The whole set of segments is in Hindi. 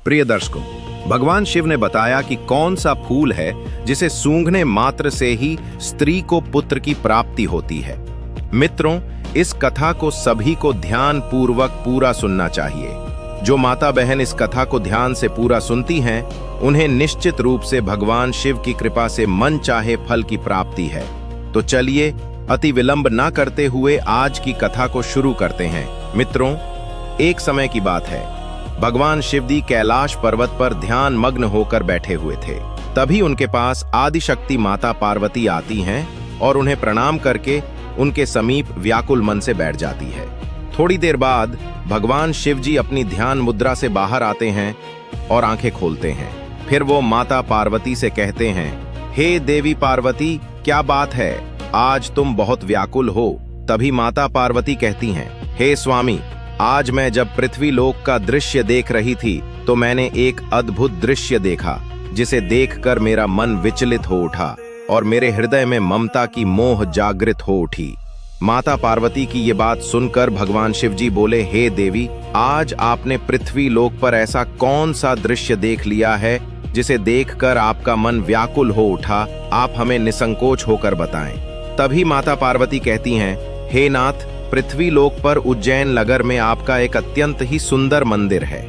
प्रिय दर्शकों, भगवान शिव ने बताया कि कौन सा फूल है जिसे सूंघने मात्र से ही स्त्री को पुत्र की प्राप्ति होती है। मित्रों, इस कथा को सभी को ध्यान पूर्वक पूरा सुनना चाहिए। जो माता बहन इस कथा को ध्यान से पूरा सुनती हैं, उन्हें निश्चित रूप से भगवान शिव की कृपा से मन चाहे फल की प्राप्ति है। तो चलिए अति विलंब ना करते हुए आज की कथा को शुरू करते हैं। मित्रों, एक समय की बात है, भगवान शिवजी कैलाश पर्वत पर ध्यान मग्न होकर बैठे हुए थे। तभी उनके पास आदिशक्ति माता पार्वती आती हैं और उन्हें प्रणाम करके उनके समीप व्याकुल मन से बैठ जाती है। थोड़ी देर बाद भगवान शिवजी अपनी ध्यान मुद्रा से बाहर आते हैं और आंखें खोलते हैं। फिर वो माता पार्वती से कहते हैं, हे देवी पार्वती, क्या बात है, आज तुम बहुत व्याकुल हो। तभी माता पार्वती कहती हैं, हे स्वामी, आज मैं जब पृथ्वी लोक का दृश्य देख रही थी तो मैंने एक अद्भुत दृश्य देखा, जिसे देखकर मेरा मन विचलित हो उठा और मेरे हृदय में ममता की मोह जागृत हो उठी। माता पार्वती की ये बात सुनकर भगवान शिवजी बोले, हे देवी, आज आपने पृथ्वी लोक पर ऐसा कौन सा दृश्य देख लिया है जिसे देखकर आपका मन व्याकुल हो उठा, आप हमें निसंकोच होकर बताएं। तभी माता पार्वती कहती हैं, हे नाथ, पृथ्वी लोक पर उज्जैन नगर में आपका एक अत्यंत ही सुंदर मंदिर है।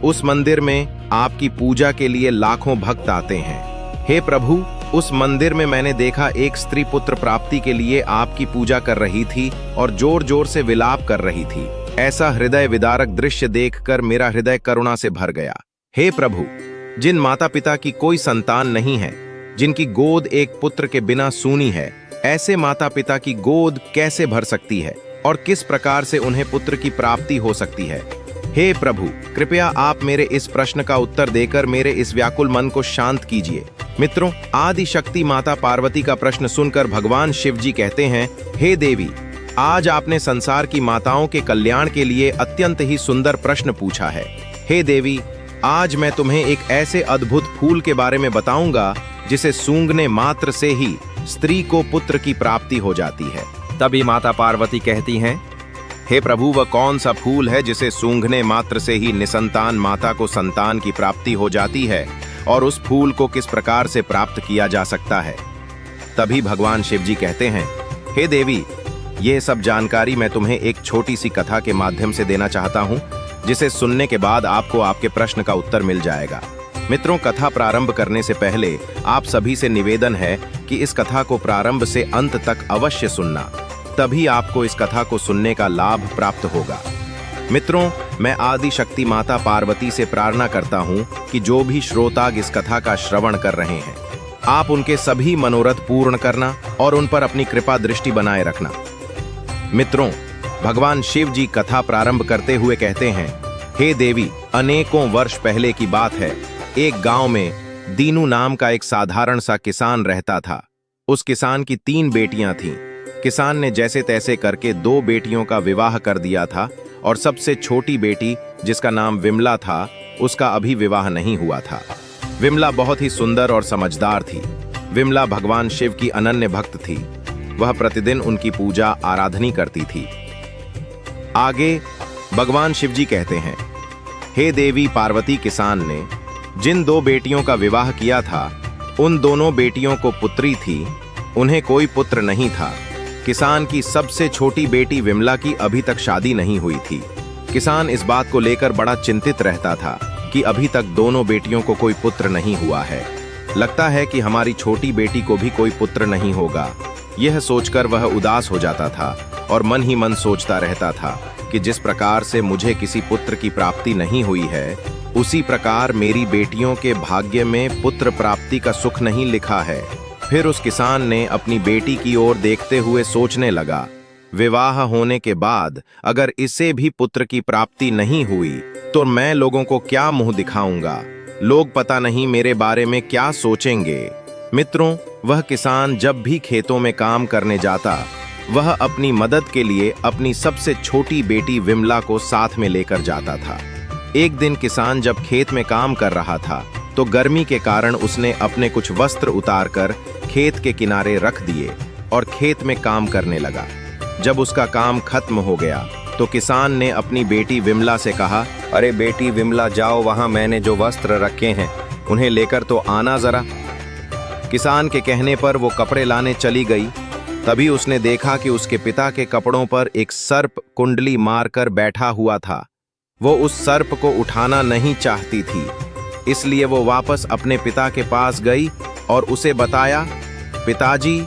उस मंदिर में आपकी पूजा के लिए लाखों भक्त आते हैं। हे प्रभु, उस मंदिर में मैंने देखा एक स्त्री पुत्र प्राप्ति के लिए आपकी पूजा कर रही थी और जोर जोर से विलाप कर रही थी। ऐसा हृदय विदारक दृश्य देखकर मेरा हृदय करुणा से भर गया। हे प्रभु, जिन माता पिता की कोई संतान नहीं है, जिनकी गोद एक पुत्र के बिना सूनी है, ऐसे माता पिता की गोद कैसे भर सकती है और किस प्रकार से उन्हें पुत्र की प्राप्ति हो सकती है? हे प्रभु, कृपया आप मेरे इस प्रश्न का उत्तर देकर मेरे इस व्याकुल मन को शांत कीजिए। मित्रों, आदिशक्ति माता पार्वती का प्रश्न सुनकर भगवान शिवजी कहते हैं, हे देवी, आज आपने संसार की माताओं के कल्याण के लिए अत्यंत ही सुंदर प्रश्न पूछा है। हे देवी, आज मैं तुम्हें एक ऐसे अद्भुत फूल के बारे में बताऊंगा जिसे सूंघने मात्र से ही स्त्री को पुत्र की प्राप्ति हो जाती है। तभी माता पार्वती कहती हैं, हे प्रभु, वह कौन सा फूल है जिसे सूंघने मात्र से ही निसंतान माता को संतान की प्राप्ति हो जाती है, और उस फूल को किस प्रकार से प्राप्त किया जा सकता है? तभी भगवान शिवजी कहते हैं, हे देवी, ये सब जानकारी मैं तुम्हें एक छोटी सी कथा के माध्यम से देना चाहता हूँ, जिसे सुनने के बाद आपको आपके प्रश्न का उत्तर मिल जाएगा। मित्रों, कथा प्रारंभ करने से पहले आप सभी से निवेदन है कि इस कथा को प्रारंभ से अंत तक अवश्य सुनना, तभी आपको इस कथा को सुनने का लाभ प्राप्त होगा। मित्रों, मैं आदिशक्ति माता पार्वती से प्रार्थना करता हूँ कि जो भी श्रोता इस कथा का श्रवण कर रहे हैं, आप उनके सभी मनोरथ पूर्ण करना और उन पर अपनी कृपा दृष्टि बनाए रखना। मित्रों, भगवान शिव जी कथा प्रारंभ करते हुए कहते हैं, हे देवी, अनेकों वर्ष पहले की बात है, एक गांव में दीनू नाम का एक साधारण सा किसान रहता था। उस किसान की 3 बेटियां थीं। किसान ने जैसे तैसे करके 2 बेटियों का विवाह कर दिया था और सबसे छोटी बेटी, जिसका नाम विमला था, उसका अभी विवाह नहीं हुआ था। विमला बहुत ही सुंदर और समझदार थी। विमला भगवान शिव की अनन्य भक्त थी। वह प्रतिदिन उनकी पूजा आराधना करती थी। आगे भगवान शिवजी कहते हैं, हे देवी पार्वती, किसान ने जिन 2 बेटियों का विवाह किया था, उन दोनों बेटियों को पुत्री थी, उन्हें कोई पुत्र नहीं था। किसान की सबसे छोटी बेटी विमला की अभी तक शादी नहीं हुई थी। किसान इस बात को लेकर बड़ा चिंतित रहता था कि अभी तक दोनों बेटियों को कोई पुत्र नहीं हुआ है। लगता है कि हमारी छोटी बेटी को भी कोई पुत्र नहीं होगा। यह सोचकर वह उदास हो जाता था और मन ही मन सोचता रहता था कि जिस प्रकार से मुझे किसी पुत्र की प्राप्ति नहीं हुई है, उसी प्रकार मेरी बेटियों के भाग्य में पुत्र प्राप्ति का सुख नहीं लिखा है। फिर उस किसान ने अपनी बेटी की ओर देखते हुए सोचने लगा, विवाह होने के बाद अगर इसे भी पुत्र की प्राप्ति नहीं हुई तो मैं लोगों को क्या मुंह दिखाऊंगा? लोग पता नहीं मेरे बारे में क्या सोचेंगे। मित्रों, वह किसान जब भी खेतों में काम करने जाता, वह अपनी मदद के लिए अपनी सबसे छोटी बेटी विमला को साथ में लेकर जाता था। एक दिन किसान जब खेत में काम कर रहा था तो गर्मी के कारण उसने अपने कुछ वस्त्र उतारकर खेत के किनारे रख दिए और खेत में काम करने लगा। जब उसका काम खत्म हो गया तो किसान ने अपनी बेटी विमला से कहा, अरे बेटी विमला, जाओ, वहां मैंने जो वस्त्र रखे हैं उन्हें लेकर तो आना जरा। किसान के कहने पर वो कपड़े लाने चली गई। तभी उसने देखा कि उसके पिता के कपड़ों पर एक सर्प कुंडली मारकर बैठा हुआ था। वो उस सर्प को उठाना नहीं चाहती थी, इसलिए वो वापस अपने पिता के पास गई और उसे बताया, पिताजी,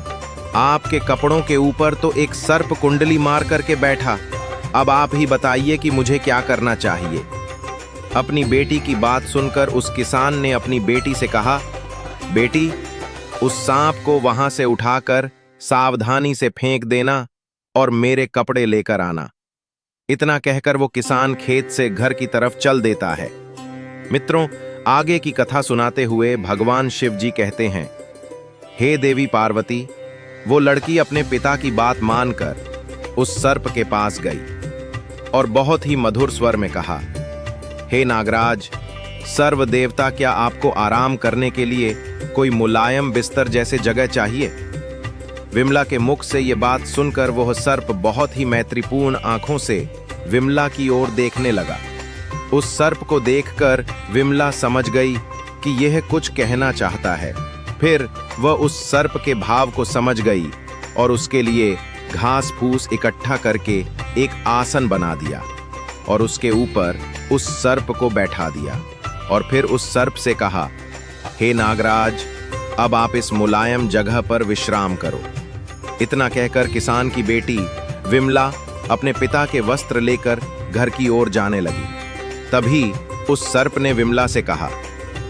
आपके कपड़ों के ऊपर तो एक सर्प कुंडली मार करके बैठा। अब आप ही बताइए कि मुझे क्या करना चाहिए। अपनी बेटी की बात सुनकर उस किसान ने अपनी बेटी से कहा, बेटी, उस सांप को वहां से उठाकर सावधानी से फेंक देना और मेरे कपड़े लेकर आना। इतना कहकर वो किसान खेत से घर की तरफ चल देता है। मित्रों, आगे की कथा सुनाते हुए भगवान शिव जी कहते हैं, हे देवी पार्वती, वो लड़की अपने पिता की बात मानकर उस सर्प के पास गई और बहुत ही मधुर स्वर में कहा, हे नागराज, सर्व देवता, क्या आपको आराम करने के लिए कोई मुलायम बिस्तर जैसे जगह चाहिए? विमला के मुख से ये बात सुनकर वह सर्प बहुत ही मैत्रीपूर्ण आंखों से विमला की ओर देखने लगा। उस सर्प को देखकर विमला समझ गई कि यह कुछ कहना चाहता है। फिर वह उस सर्प के भाव को समझ गई और उसके लिए घास फूस इकट्ठा करके एक आसन बना दिया और उसके ऊपर उस सर्प को बैठा दिया और फिर उस सर्प से कहा, हे नागराज, अब आप इस मुलायम जगह पर विश्राम करो। इतना कहकर किसान की बेटी विमला अपने पिता के वस्त्र लेकर घर की ओर जाने लगी। तभी उस सर्प ने विमला से कहा,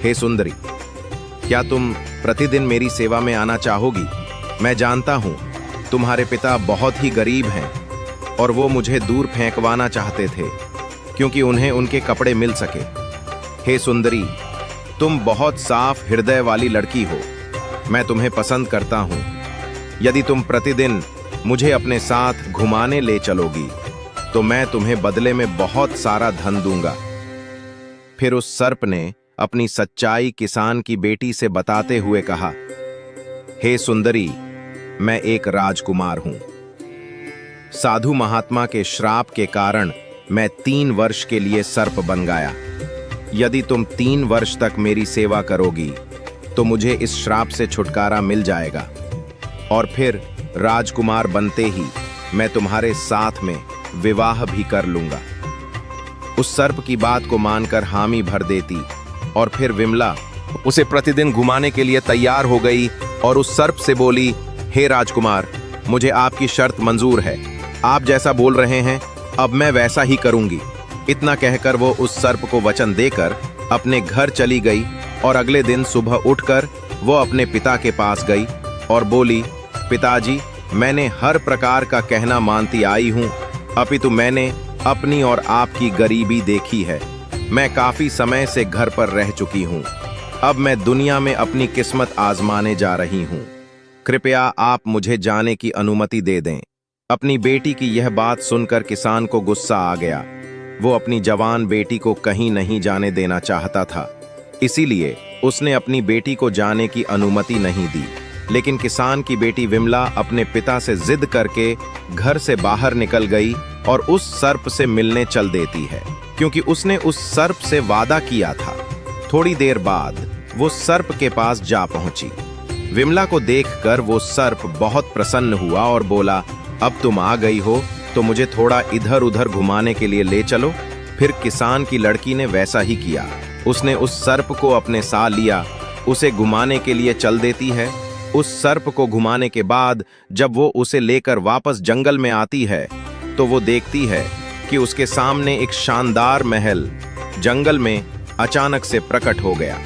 हे सुंदरी, क्या तुम प्रतिदिन मेरी सेवा में आना चाहोगी? मैं जानता हूं तुम्हारे पिता बहुत ही गरीब हैं और वो मुझे दूर फेंकवाना चाहते थे क्योंकि उन्हें उनके कपड़े मिल सके। हे सुंदरी, तुम बहुत साफ हृदय वाली लड़की हो। मैं तुम्हें पसंद करता हूं। यदि तुम प्रतिदिन मुझे अपने साथ घुमाने ले चलोगी तो मैं तुम्हें बदले में बहुत सारा धन दूंगा। फिर उस सर्प ने अपनी सच्चाई किसान की बेटी से बताते हुए कहा, हे सुंदरी, मैं एक राजकुमार हूं। साधु महात्मा के श्राप के कारण मैं 3 वर्ष के लिए सर्प बन गया। यदि तुम 3 वर्ष तक मेरी सेवा करोगी तो मुझे इस श्राप से छुटकारा मिल जाएगा और फिर राजकुमार बनते ही मैं तुम्हारे साथ में विवाह भी कर लूंगा। उस सर्प की बात को मानकर हामी भर देती और फिर विमला उसे प्रतिदिन घुमाने के लिए तैयार हो गई और उस सर्प से बोली, हे राजकुमार, मुझे आपकी शर्त मंजूर है। आप जैसा बोल रहे हैं अब मैं वैसा ही करूंगी। इतना कहकर वो उस सर्प को वचन देकर अपने घर चली गई और अगले दिन सुबह उठकर वो अपने पिता के पास गई और बोली, पिताजी, मैंने हर प्रकार का कहना मानती आई हूं, अपितु मैंने अपनी और आपकी गरीबी देखी है। मैं काफी समय से घर पर रह चुकी हूं। अब मैं दुनिया में अपनी किस्मत आजमाने जा रही हूं। कृपया आप मुझे जाने की अनुमति दे दें। अपनी बेटी की यह बात सुनकर किसान को गुस्सा आ गया। वो अपनी जवान बेटी को कहीं नहीं जाने देना चाहता था, इसीलिए उसने अपनी बेटी को जाने की अनुमति नहीं दी। लेकिन किसान की बेटी विमला अपने पिता से जिद करके घर से बाहर निकल गई और उस सर्प से मिलने चल देती है, क्योंकि उसने उस सर्प से वादा किया था। थोड़ी देर बाद वो सर्प के पास जा पहुंची। विमला को देखकर वो सर्प बहुत प्रसन्न हुआ और बोला, अब तुम आ गई हो तो मुझे थोड़ा इधर उधर घुमाने के लिए ले चलो। फिर किसान की लड़की ने वैसा ही किया। उसने उस सर्प को अपने साथ लिया, उसे घुमाने के लिए चल देती है। उस सर्प को घुमाने के बाद जब वो उसे लेकर वापस जंगल में आती है तो वो देखती है कि उसके सामने एक शानदार महल जंगल में अचानक से प्रकट हो गया।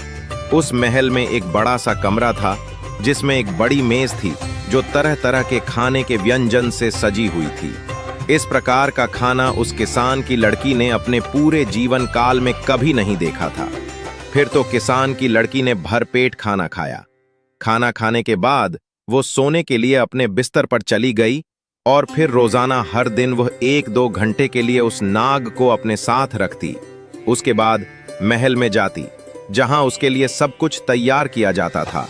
उस महल में एक बड़ा सा कमरा था जिसमें एक बड़ी मेज थी जो तरह तरह के खाने के व्यंजन से सजी हुई थी। इस प्रकार का खाना उस किसान की लड़की ने अपने पूरे जीवन काल में कभी नहीं देखा था। फिर तो किसान की लड़की ने भरपेट खाना खाया। खाना खाने के बाद वो सोने के लिए अपने बिस्तर पर चली गई और फिर रोजाना हर दिन वह 1-2 घंटे के लिए उस नाग को अपने साथ रखती। उसके बाद महल में जाती जहां उसके लिए सब कुछ तैयार किया जाता था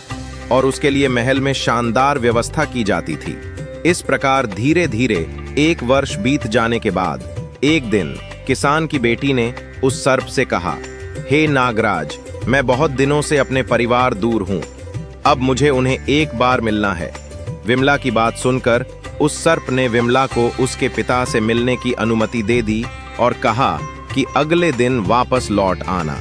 और उसके लिए महल में शानदार व्यवस्था की जाती थी। इस प्रकार धीरे धीरे 1 वर्ष बीत जाने के बाद एक दिन किसान की बेटी ने उस सर्प से कहा, हे नागराज, मैं बहुत दिनों से अपने परिवार दूर हूं, अब मुझे उन्हें एक बार मिलना है। विमला की बात सुनकर उस सर्प ने विमला को उसके पिता से मिलने की अनुमति दे दी और कहा कि अगले दिन वापस लौट आना।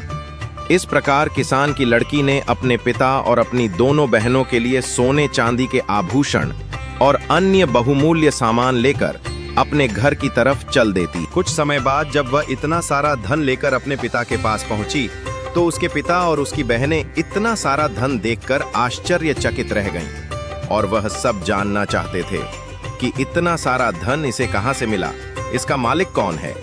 इस प्रकार किसान की लड़की ने अपने पिता और अपनी दोनों बहनों के लिए सोने चांदी के आभूषण और अन्य बहुमूल्य सामान लेकर अपने घर की तरफ चल देती। कुछ समय बाद जब वह इतना सारा धन लेकर अपने पिता के पास पहुंची तो उसके पिता और उसकी बहनें इतना सारा धन देखकर आश्चर्यचकित रह गईं और वह सब जानना चाहते थे कि इतना सारा धन इसे कहां से मिला, इसका मालिक कौन है।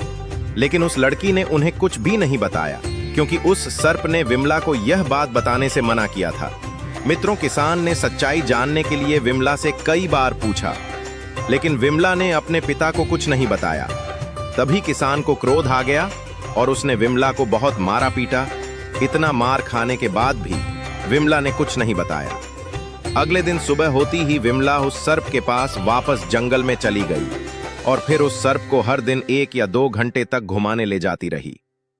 लेकिन उस लड़की ने उन्हें कुछ भी नहीं बताया क्योंकि उस सर्प ने विमला को यह बात बताने से मना किया था। मित्रों, किसान ने सच्चाई जानने के लिए विमला से कई बार पूछा, लेकिन विमला ने अपने पिता को कुछ नहीं बताया। तभी किसान को क्रोध आ गया और उसने विमला को बहुत मारा पीटा। इतना मार खाने के बाद भी विमला ने कुछ नहीं बताया। अगले दिन सुबह होती ही विमला उस सर्प के पास वापस जंगल में चली गई और फिर उस सर्प को हर दिन 1 या 2 घंटे तक घुमाने ले जाती रही।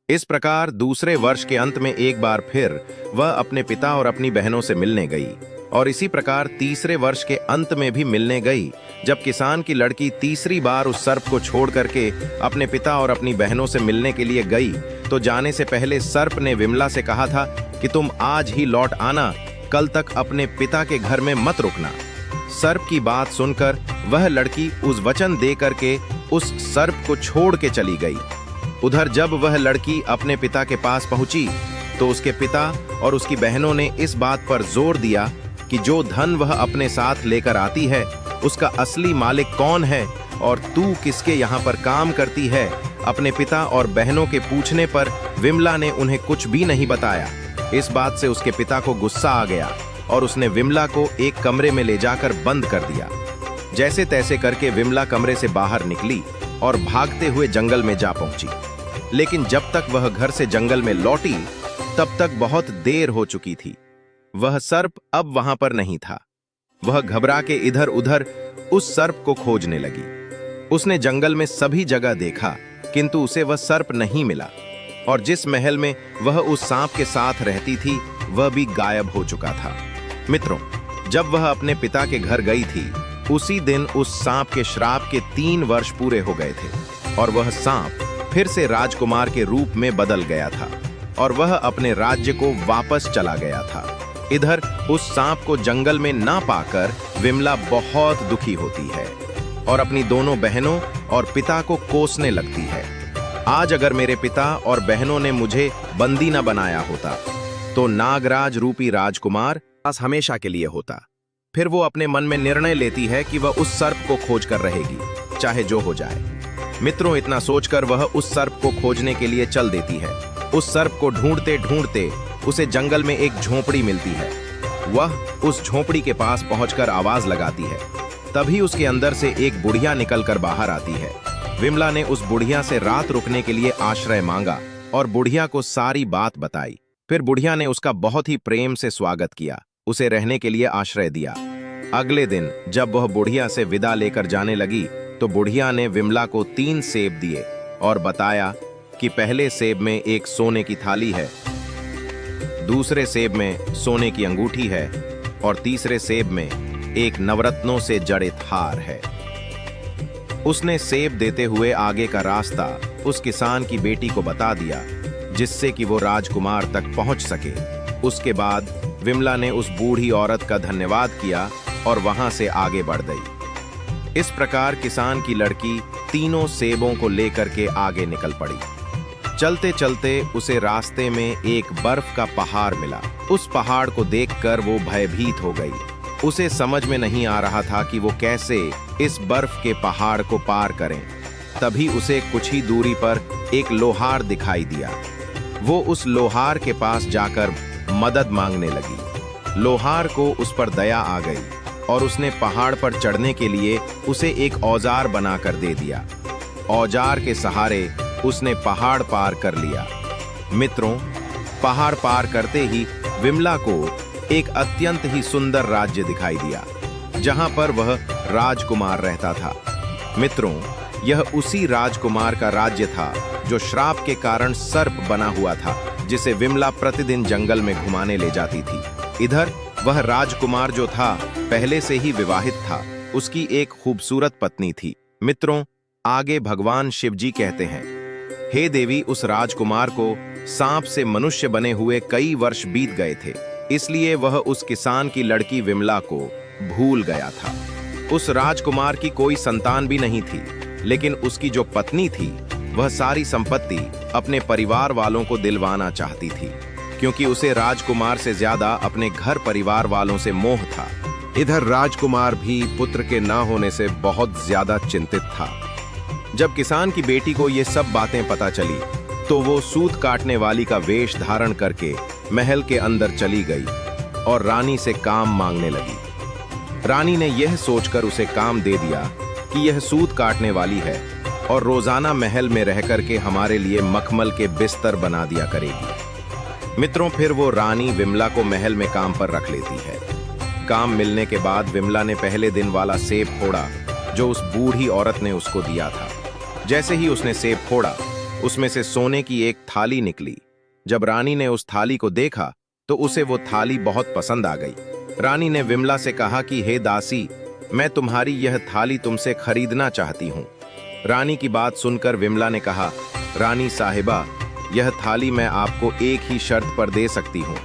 इस प्रकार दूसरे वर्ष के अंत में एक बार फिर वह अपने पिता और अपनी बहनों से मिलने गई और इसी प्रकार तीसरे वर्ष के अंत में भी मिलने गई। जब किसान की लड़की तीसरी बार उस सर्प को छोड़ करके अपने पिता और अपनी बहनों से मिलने के लिए गई तो जाने से पहले सर्प ने विमला से कहा था कि तुम आज ही लौट आना, कल तक अपने पिता के घर में मत रुकना। सर्प की बात सुनकर वह लड़की उस वचन दे करके उस सर्प को छोड़ के चली गई। उधर जब वह लड़की अपने पिता के पास पहुंची तो उसके पिता और उसकी बहनों ने इस बात पर जोर दिया कि जो धन वह अपने साथ लेकर आती है उसका असली मालिक कौन है और तू किसके यहाँ पर काम करती है। अपने पिता और बहनों के पूछने पर विमला ने उन्हें कुछ भी नहीं बताया। इस बात से उसके पिता को गुस्सा आ गया और उसने विमला को एक कमरे में ले जाकर बंद कर दिया। जैसे तैसे करके विमला कमरे से बाहर निकली और भागते हुए जंगल में जा पहुंची। लेकिन जब तक वह घर से जंगल में लौटी तब तक बहुत देर हो चुकी थी। वह सर्प अब वहां पर नहीं था। वह घबरा के इधर उधर उस सर्प को खोजने लगी। उसने जंगल में सभी जगह देखा किंतु उसे वह सर्प नहीं मिला और जिस महल में वह उस सांप के साथ रहती थी वह भी गायब हो चुका था। मित्रों, जब वह अपने पिता के घर गई थी उसी दिन उस सांप के श्राप के 3 वर्ष पूरे हो गए थे और वह सांप फिर से राजकुमार के रूप में बदल गया था और वह अपने राज्य को वापस चला गया था। इधर उस सांप को जंगल में ना पाकर विमला बहुत दुखी होती है और अपनी दोनों बहनों और पिता को कोसने लगती है। आज अगर मेरे पिता और बहनों ने मुझे बंदी न बनाया होता तो नागराज रूपी राजकुमार पास हमेशा के लिए होता। फिर वो अपने मन में निर्णय लेती है कि वह उस सर्प को खोज कर रहेगी, चाहे जो हो जाए। मित्रों, इतना सोचकर वह उस सर्प को खोजने के लिए चल देती है। उस सर्प को ढूंढते ढूंढते उसे जंगल में एक झोंपड़ी मिलती है। वह उस झोंपड़ी के पास पहुंचकर आवाज लगाती है। तभी उसके अंदर से एक बुढ़िया निकलकर बाहर आती है। विमला ने उस बुढ़िया से रात रुकने के लिए आश्रय मांगा और बुढ़िया को सारी बात बताई। फिर बुढ़िया ने उसका बहुत ही प्रेम से स्वागत किया, उसे रहने के लिए आश्रय दिया। अगले दिन जब वह बुढ़िया से विदा लेकर जाने लगी तो बुढ़िया ने विमला को 3 सेब दिए और बताया कि पहले सेब में एक सोने की थाली है, दूसरे सेब में सोने की अंगूठी है और तीसरे सेब में एक नवरत्नों से जड़ित हार है। उसने सेब देते हुए आगे का रास्ता उस किसान की बेटी को बता दिया जिससे कि वो राजकुमार तक पहुंच सके। उसके बाद विमला ने उस बूढ़ी औरत का धन्यवाद किया और वहां से आगे बढ़ गई। इस प्रकार किसान की लड़की तीनों सेबों को लेकर के आगे निकल पड़ी। चलते चलते उसे रास्ते में एक बर्फ का पहाड़ मिला। उस पहाड़ को देखकर वो भयभीत हो गई। उसे समझ में नहीं आ रहा था कि वो कैसे इस बर्फ के पहाड़ को पार करें। तभी उसे कुछ ही दूरी पर एक लोहार दिखाई दिया। वो उस लोहार के पास जाकर मदद मांगने लगी। लोहार को उस पर दया आ गई और उसने पहाड़ पर चढ़ने के लिए उसे एक औजार बनाकर दे दिया। औजार के सहारे उसने पहाड़ पार कर लिया। मित्रों, पहाड़ पार करते ही विमला को एक अत्यंत ही सुंदर राज्य दिखाई दिया जहां पर वह राजकुमार रहता था। मित्रों, यह उसी राजकुमार का राज्य था जो श्राप के कारण सर्प बना हुआ था, जिसे विमला प्रतिदिन जंगल में घुमाने ले जाती थी। इधर वह राजकुमार जो था पहले से ही विवाहित था, उसकी एक खूबसूरत पत्नी थी। मित्रों, आगे भगवान शिवजी कहते हैं, हे देवी, उस राजकुमार को सांप से मनुष्य बने हुए कई वर्ष बीत गए थे, इसलिए वह उस किसान की लड़की विमला को भूल गया था। उस राजकुमार की कोई संतान भी नहीं थी, लेकिन उसकी जो पत्नी थी वह सारी संपत्ति अपने परिवार वालों को दिलवाना चाहती थी, क्योंकि उसे राजकुमार से ज्यादा अपने घर परिवार वालों से मोह था। इधर राजकुमार भी पुत्र के ना होने से बहुत ज्यादा चिंतित था। जब किसान की बेटी को ये सब बातें पता चली तो वो सूत काटने वाली का वेश धारण करके महल के अंदर चली गई और रानी से काम मांगने लगी। रानी ने यह सोचकर उसे काम दे दिया कि यह सूत काटने वाली है और रोजाना महल में रह करके हमारे लिए मखमल के बिस्तर बना दिया करेगी। मित्रों, फिर वो रानी विमला को महल में काम पर रख लेती है। काम मिलने के बाद विमला ने पहले दिन वाला सेब फोड़ा जो उस बूढ़ी औरत ने उसको दिया था। जैसे ही उसने सेब फोड़ा, उसमें से सोने की एक थाली निकली। जब रानी ने उस थाली को देखा तो उसे वो थाली बहुत पसंद आ गई। रानी ने विमला से कहा कि हे दासी, मैं तुम्हारी यह थाली तुमसे खरीदना चाहती हूँ। रानी की बात सुनकर विमला ने कहा, रानी साहिबा, यह थाली मैं आपको एक ही शर्त पर दे सकती हूँ।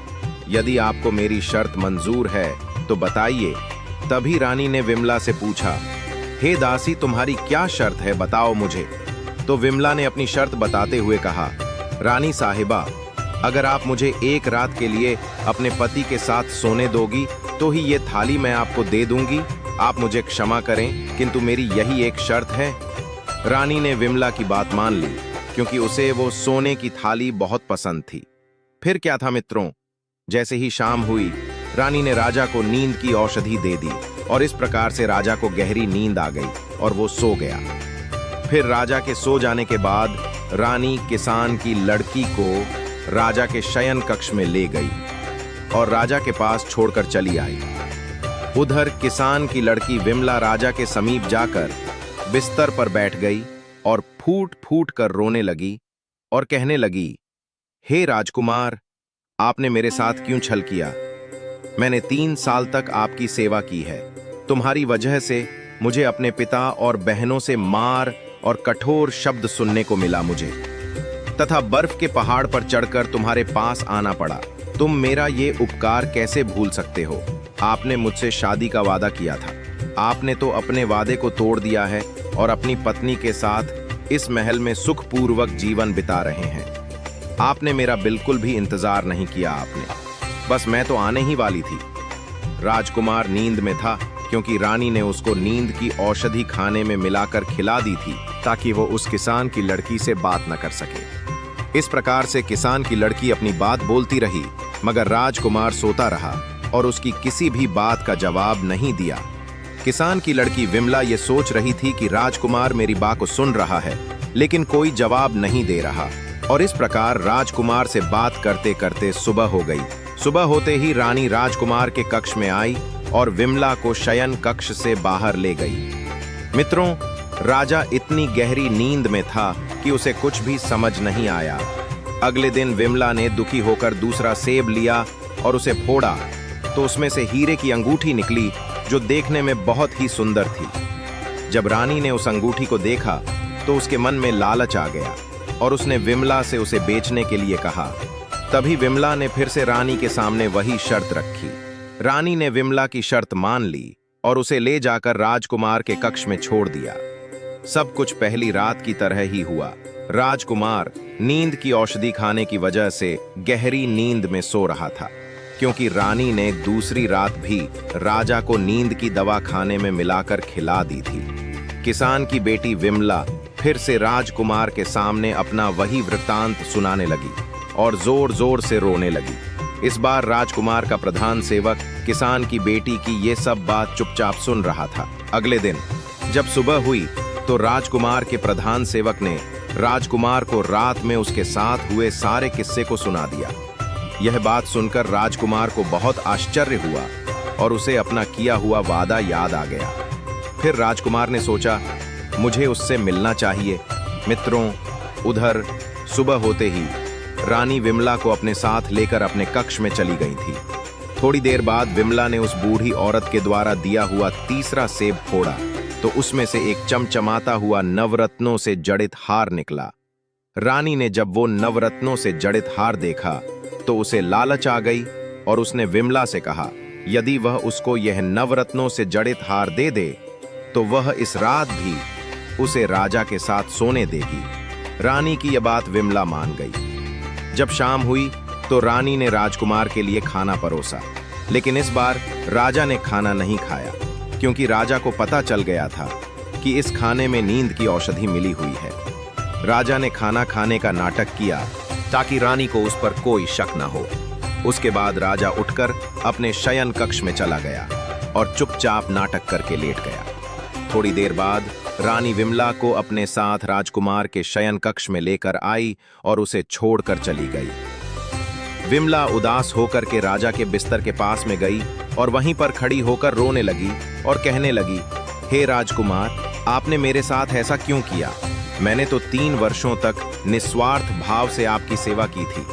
यदि आपको मेरी शर्त मंजूर है तो बताइए। तभी रानी ने विमला से पूछा, हे दासी, तुम्हारी क्या शर्त है, बताओ मुझे। तो विमला ने अपनी शर्त बताते हुए कहा, रानी साहिबा, अगर आप मुझे एक रात के लिए अपने पति के साथ सोने दोगी तो ही ये थाली मैं आपको दे दूंगी। आप मुझे क्षमा करें, किंतु मेरी यही एक शर्त है। रानी ने विमला की बात मान ली, क्योंकि उसे वो सोने की थाली बहुत पसंद थी। फिर क्या था मित्रों, जैसे ही शाम हुई, रानी ने राजा को नींद की औषधि दे दी और इस प्रकार से राजा को गहरी नींद आ गई और वो सो गया। फिर राजा के सो जाने के बाद रानी किसान की लड़की को राजा के शयन कक्ष में ले गई और राजा के पास छोड़कर चली आई। उधर किसान की लड़की विमला राजा के समीप जाकर बिस्तर पर बैठ गई और फूट फूट कर रोने लगी और कहने लगी, हे राजकुमार, आपने मेरे साथ क्यों छल किया? मैंने 3 साल तक आपकी सेवा की है। तुम्हारी वजह से मुझे अपने पिता और बहनों से मार और कठोर शब्द सुनने को मिला मुझे, तथा बर्फ के पहाड़ पर चढ़कर तुम्हारे पास आना पड़ा। तुम मेरा ये उपकार कैसे भूल सकते हो? आपने मुझसे शादी का वादा किया था। आपने तो अपने वादे को तोड़ दिया है और अपनी पत्नी के साथ इस महल में सुखपूर्वक जीवन बिता रहे हैं। आपने मेरा बिल्कुल भी इंतजार नहीं किया। आपने बस मैं तो आने ही वाली थी। राजकुमार नींद में था, क्योंकि रानी ने उसको नींद की औषधि खाने में मिलाकर खिला दी थी ताकि वो उस किसान की लड़की से बात न कर सके। इस प्रकार से किसान की लड़की अपनी बात बोलती रही, मगर राजकुमार सोता रहा और उसकी किसी भी बात का जवाब नहीं दिया। किसान की लड़की विमला ये सोच रही थी कि राजकुमार मेरी बात को सुन रहा है, लेकिन कोई जवाब नहीं दे रहा। और इस प्रकार राजकुमार से बात करते करते सुबह हो गई। सुबह होते ही रानी राजकुमार के कक्ष में आई और विमला को शयन कक्ष से बाहर ले गई। मित्रों, राजा इतनी गहरी नींद में था कि उसे कुछ भी समझ नहीं आया। अगले दिन विमला ने दुखी होकर दूसरा सेब लिया और उसे फोड़ा तो उसमें से हीरे की अंगूठी निकली, जो देखने में बहुत ही सुंदर थी। जब रानी ने उस अंगूठी को देखा तो उसके मन में लालच आ गया और उसने विमला से उसे बेचने के लिए कहा। तभी विमला ने फिर से रानी के सामने वही शर्त रखी। रानी ने विमला की शर्त मान ली और उसे ले जाकर राजकुमार के कक्ष में छोड़ दिया। सब कुछ पहली रात की तरह ही हुआ। राजकुमार नींद की औषधि खाने की वजह से गहरी नींद में सो रहा था, क्योंकि रानी ने दूसरी रात भी राजा को नींद की दवा खाने में मिलाकर खिला दी थी। किसान की बेटी विमला फिर से राजकुमार के सामने अपना वही वृत्तांत सुनाने लगी और जोर जोर से रोने लगी। इस बार राजकुमार का प्रधान सेवक किसान की बेटी की ये सब बात चुपचाप सुन रहा था। अगले दिन जब सुबह हुई तो राजकुमार के प्रधान सेवक ने राजकुमार को रात में उसके साथ हुए सारे किस्से को सुना दिया। यह बात सुनकर राजकुमार को बहुत आश्चर्य हुआ और उसे अपना किया हुआ वादा याद आ गया। फिर राजकुमार ने सोचा, मुझे उससे मिलना चाहिए। मित्रों, उधर सुबह होते ही रानी विमला को अपने साथ लेकर अपने कक्ष में चली गई थी। थोड़ी देर बाद विमला ने उस बूढ़ी औरत के द्वारा दिया हुआ तीसरा सेब फोड़ा तो उसमें से एक चमचमाता हुआ नवरत्नों से जड़ित हार निकला। रानी ने जब वो नवरत्नों से जड़ित हार देखा तो उसे लालच आ गई और उसने विमला से कहा, यदि वह उसको यह नवरत्नों से जड़ित हार दे दे तो वह इस रात भी उसे राजा के साथ सोने देगी। रानी की यह बात विमला मान गई। जब शाम हुई तो रानी ने राजकुमार के लिए खाना परोसा, लेकिन इस बार राजा ने खाना नहीं खाया, क्योंकि राजा को पता चल गया था कि इस खाने में नींद की औषधि मिली हुई है। राजा ने खाना खाने का नाटक किया ताकि रानी को उस पर कोई शक न हो। उसके बाद राजा उठकर अपने शयन कक्ष में चला गया और चुपचाप नाटक करके लेट गया। थोड़ी देर बाद रानी विमला को अपने साथ राजकुमार के शयन कक्ष में लेकर आई और उसे छोड़कर चली गई। विमला उदास होकर के राजा के बिस्तर के पास में गई और वहीं पर खड़ी होकर रोने लगी और कहने लगी, हे राजकुमार, आपने मेरे साथ ऐसा क्यों किया? मैंने तो 3 वर्षों तक निस्वार्थ भाव से आपकी सेवा की थी।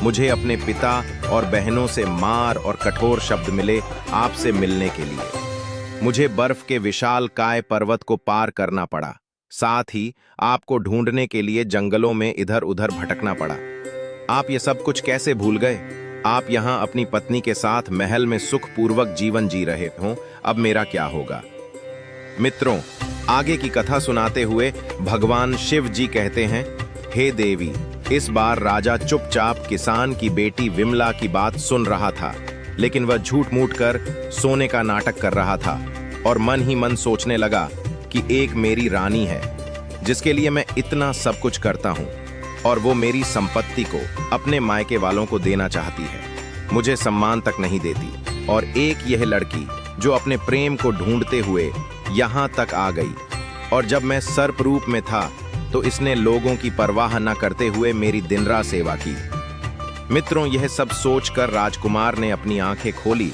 मुझे अपने पिता और बहनों से मार और कठोर शब्द मिले आपसे मिलने के लिए। मुझे बर्फ के विशाल काय पर्वत को पार करना पड़ा, साथ ही आपको ढूंढने के लिए जंगलों में इधर उधर भटकना पड़ा। आप ये सब कुछ कैसे भूल गए? आप यहाँ अपनी पत्नी के साथ महल में सुखपूर्वक जीवन जी रहे हो, अब मेरा क्या होगा? मित्रों, आगे की कथा सुनाते हुए भगवान शिव जी कहते हैं, हे देवी, इस बार राजा चुपचाप किसान की बेटी विमला की बात सुन रहा था, लेकिन वह झूठ मूठ कर सोने का नाटक कर रहा था और मन ही मन सोचने लगा कि एक मेरी रानी है जिसके लिए मैं इतना सब कुछ करता हूँ और वो मेरी संपत्ति को अपने मायके वालों को देना चाहती है, मुझे सम्मान तक नहीं देती। और एक यह लड़की जो अपने प्रेम को ढूंढते हुए यहाँ तक आ गई, और जब मैं सर्प रूप में था तो इसने लोगों की परवाह न करते हुए मेरी दिन रात सेवा की। मित्रों, यह सब सोचकर राजकुमार ने अपनी आंखें खोली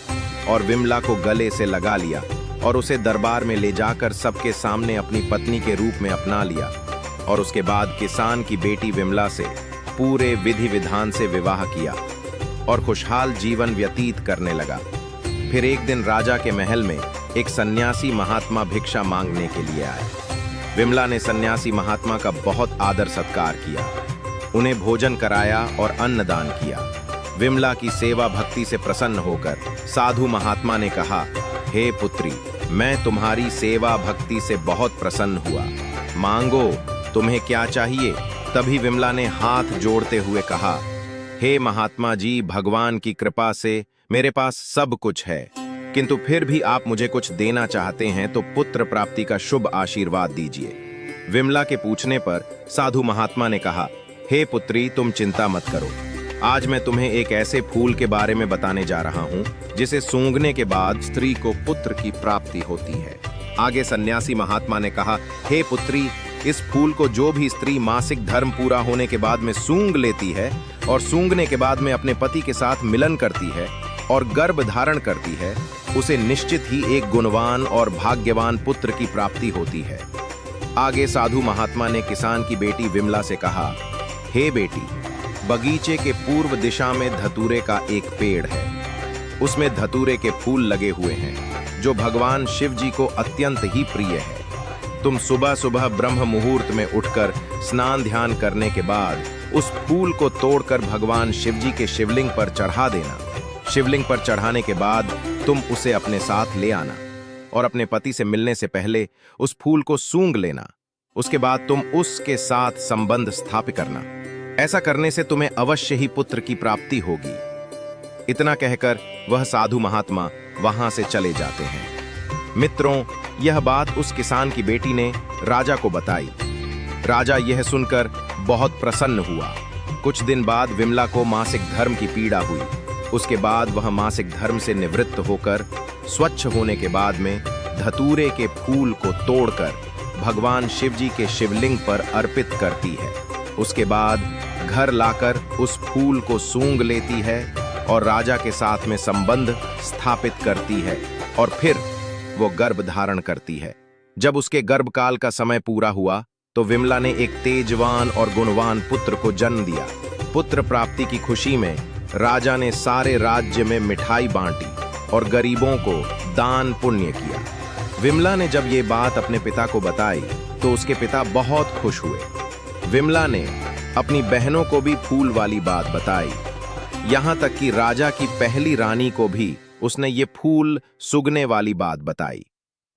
और विमला को गले से लगा लिया और उसे दरबार में ले जाकर सबके सामने अपनी पत्नी के रूप में अपना लिया। और उसके बाद किसान की बेटी विमला से पूरे विधि विधान से विवाह किया और खुशहाल जीवन व्यतीत करने लगा। फिर एक दिन राजा के महल में एक सन्यासी महात्मा भिक्षा मांगने के लिए आए। विमला ने सन्यासी महात्मा का बहुत आदर सत्कार किया, उन्हें भोजन कराया और अन्नदान किया। विमला की सेवा भक्ति से प्रसन्न होकर साधु महात्मा ने कहा, हे पुत्री, मैं तुम्हारी सेवा भक्ति से बहुत प्रसन्न हुआ, मांगो, तुम्हें क्या चाहिए? तभी विमला ने हाथ जोड़ते हुए कहा, हे महात्मा जी, भगवान की कृपा से मेरे पास सब कुछ है, किंतु फिर भी आप मुझे कुछ देना चाहते हैं तो पुत्र प्राप्ति का शुभ आशीर्वाद दीजिए। विमला के पूछने पर साधु महात्मा ने कहा, हे पुत्री, तुम चिंता मत करो, आज मैं तुम्हें एक ऐसे फूल के बारे में बताने जा रहा हूँ जिसे सूंघने के बाद स्त्री को पुत्र की प्राप्ति होती है। आगे सन्यासी महात्मा ने कहा, हे पुत्री, इस फूल को जो भी स्त्री मासिक धर्म पूरा होने के बाद में सूंघ लेती है और सूंघने के बाद में अपने पति के साथ मिलन करती है और गर्भ धारण करती है, उसे निश्चित ही एक गुणवान और भाग्यवान पुत्र की प्राप्ति होती है। आगे साधु महात्मा ने किसान की बेटी विमला से कहा, हे बेटी, बगीचे के पूर्व दिशा में धतूरे का एक पेड़ है, उसमें धतूरे के फूल लगे हुए हैं जो भगवान शिव जी को अत्यंत ही प्रिय है। तुम सुबह सुबह ब्रह्म मुहूर्त में उठकर स्नान ध्यान करने के बाद उस फूल को तोड़कर भगवान शिव जी के शिवलिंग पर चढ़ा देना। शिवलिंग पर चढ़ाने के बाद तुम उसे अपने साथ ले आना और अपने पति से मिलने से पहले उस फूल को सूंघ लेना। उसके बाद तुम उसके साथ संबंध स्थापित करना। ऐसा करने से तुम्हें अवश्य ही पुत्र की प्राप्ति होगी। इतना कहकर वह साधु महात्मा वहां से चले जाते हैं। मित्रों, यह बात उस किसान की बेटी ने राजा को बताई। राजा यह सुनकर बहुत प्रसन्न हुआ। कुछ दिन बाद विमला को मासिक धर्म की पीड़ा हुई। उसके बाद वह मासिक धर्म से निवृत्त होकर स्वच्छ होने के बाद में धतूरे के फूल को तोड़कर भगवान शिव जी के शिवलिंग पर अर्पित करती है। उसके बाद घर लाकर उस फूल को सूंघ लेती है और राजा के साथ में संबंध स्थापित करती है और फिर वो गर्भ धारण करती है। जब उसके गर्भकाल का समय पूरा हुआ तो विमला ने एक तेजवान और गुणवान पुत्र को जन्म दिया। पुत्र प्राप्ति की खुशी में राजा ने सारे राज्य में मिठाई बांटी और गरीबों को दान पुण्य किया। विमला ने जब ये बात अपने पिता को बताई तो उसके पिता बहुत खुश हुए। विमला ने अपनी बहनों को भी फूल वाली बात बताई, यहाँ तक कि राजा की पहली रानी को भी उसने ये फूल सुगने वाली बात बताई।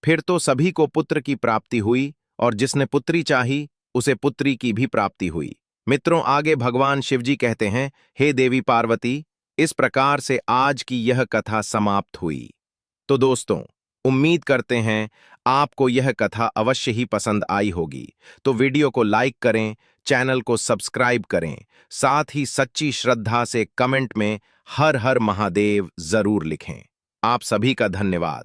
फिर तो सभी को पुत्र की प्राप्ति हुई और जिसने पुत्री चाही उसे पुत्री की भी प्राप्ति हुई। मित्रों, आगे भगवान शिवजी कहते हैं, हे देवी पार्वती, इस प्रकार से आज की यह कथा समाप्त हुई। तो दोस्तों, उम्मीद करते हैं आपको यह कथा अवश्य ही पसंद आई होगी। तो वीडियो को लाइक करें, चैनल को सब्सक्राइब करें, साथ ही सच्ची श्रद्धा से कमेंट में हर हर महादेव जरूर लिखें। आप सभी का धन्यवाद।